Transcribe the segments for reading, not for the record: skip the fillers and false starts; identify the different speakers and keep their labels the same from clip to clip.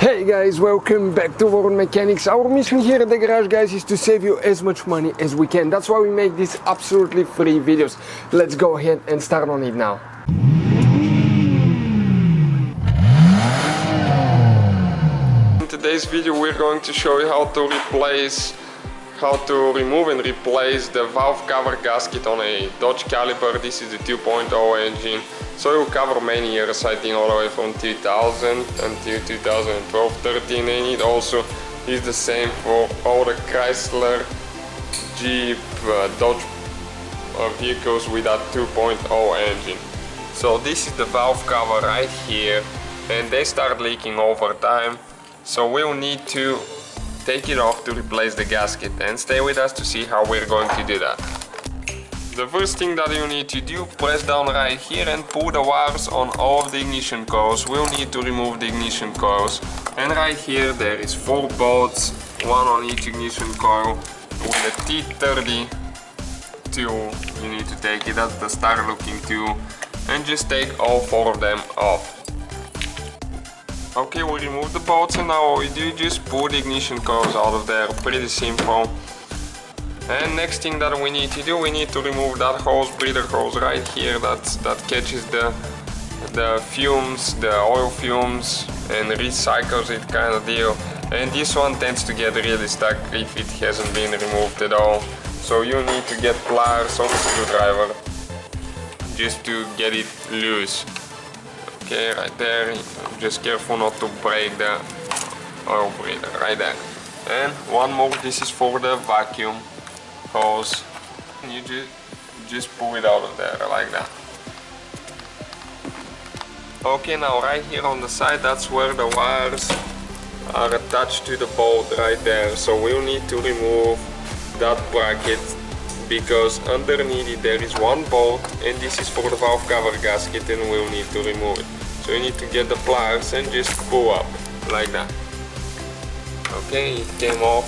Speaker 1: Hey guys, welcome back to World Mechanics. Our mission here at the garage, guys, is to save you as much money as we can. That's why we make these absolutely free videos. Let's go ahead and start on it now. In today's video we're going to show you how to remove and replace the valve cover gasket on a Dodge Caliber. This is the 2.0 engine, so it will cover many years, I think all the way from 2000 until 2012-13, and it also is the same for all the Chrysler, Jeep, Dodge vehicles with that 2.0 engine. So this is the valve cover right here, and they start leaking over time, so we'll need to take it off to replace the gasket, and stay with us to see how we're going to do that. The first thing that you need to do, press down right here and pull the wires on all of the ignition coils. We'll need to remove the ignition coils, and right here there is 4 bolts, one on each ignition coil with a T30 tool. You need to take it, that's the star looking tool, and just take all 4 of them off. Okay, we remove the bolts, and now what we do, just pull the ignition coils out of there. Pretty simple. And next thing that we need to do, we need to remove that hose, breather hose right here, that catches the fumes, the oil fumes, and recycles it, kind of deal. And this one tends to get really stuck if it hasn't been removed at all. So you need to get pliers or a screwdriver just to get it loose. Okay, right there, just careful not to break the oil breather, right there. And one more, this is for the vacuum hose. You just pull it out of there, like that. Okay, now right here on the side, that's where the wires are attached to the bolt right there. So we'll need to remove that bracket, because underneath it there is one bolt, and this is for the valve cover gasket, and we'll need to remove it. So you need to get the pliers and just pull up like that. Okay, it came off,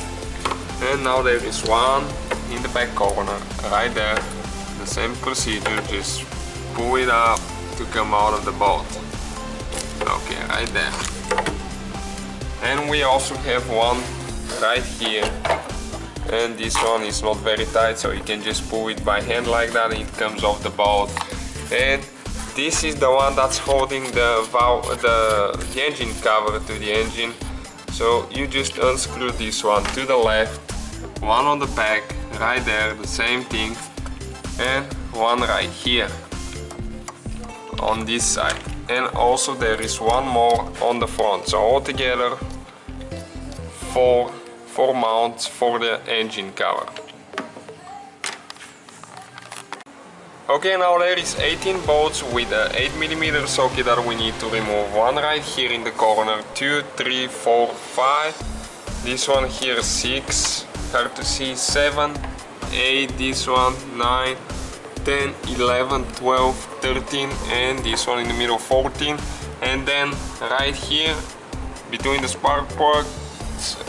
Speaker 1: and now there is one in the back corner right there. The same procedure, just pull it up to come out of the bolt. Okay, right there. And we also have one right here, and this one is not very tight, so you can just pull it by hand like that, and it comes off the bolt. And this is the one that's holding the engine cover to the engine. So you just unscrew this one to the left, one on the back right there, the same thing, and one right here on this side. And also there is one more on the front. So altogether four mounts for the engine cover. Okay, now there is 18 bolts with an 8mm socket that we need to remove. One right here in the corner, 2, 3, 4, 5. This one here 6, hard to see, 7, 8, this one 9, 10, 11, 12, 13, and this one in the middle 14. And then right here between the spark plugs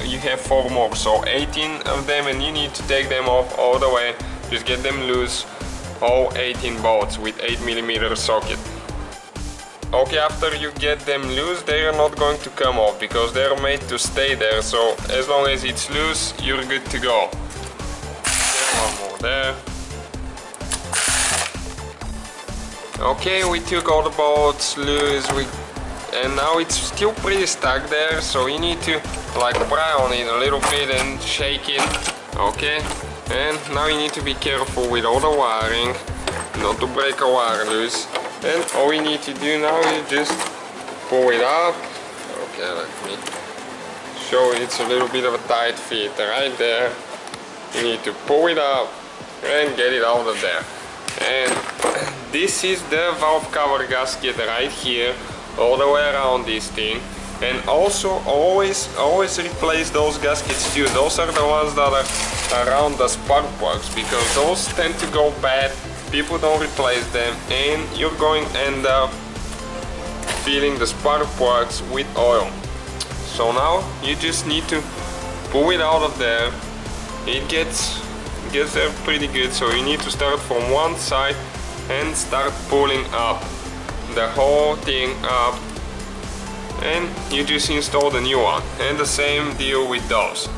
Speaker 1: you have 4 more, so 18 of them, and you need to take them off all the way. Just get them loose, all 18 bolts with 8mm socket. Okay, after you get them loose, they are not going to come off because they are made to stay there, so as long as it's loose, you're good to go. Okay, one more there. Okay, we took all the bolts loose, and now it's still pretty stuck there, so you need to like pry on it a little bit and shake it. Okay, and now you need to be careful with all the wiring, not to break a wire loose. And all we need to do now is just pull it up. Okay, let me show you, it's a little bit of a tight fit right there. You need to pull it up and get it out of there. And this is the valve cover gasket right here, all the way around this thing. And also always replace those gaskets too. Those are the ones that are around the spark plugs, because those tend to go bad. People don't replace them, and you're going to end up filling the spark plugs with oil. So now you just need to pull it out of there. It gets there pretty good, so you need to start from one side and start pulling up the whole thing up and you just install the new one. And the same deal with those.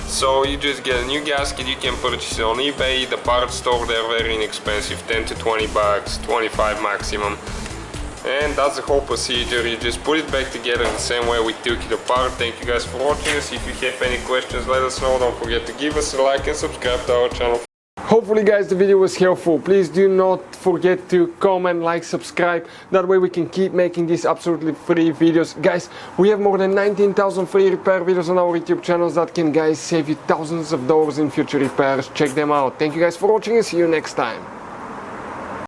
Speaker 1: So you just get a new gasket, you can purchase it on eBay, the parts store, they're very inexpensive, 10 to 20 bucks, 25 maximum. And that's the whole procedure. You just put it back together the same way we took it apart. Thank you guys for watching us. If you have any questions, let us know. Don't forget to give us a like and subscribe to our channel. Hopefully guys the video was helpful. Please do not forget to comment, like, subscribe. That way we can keep making these absolutely free videos. Guys, we have more than 19,000 free repair videos on our YouTube channels that can guys save you thousands of dollars in future repairs. Check them out. Thank you guys for watching and see you next time.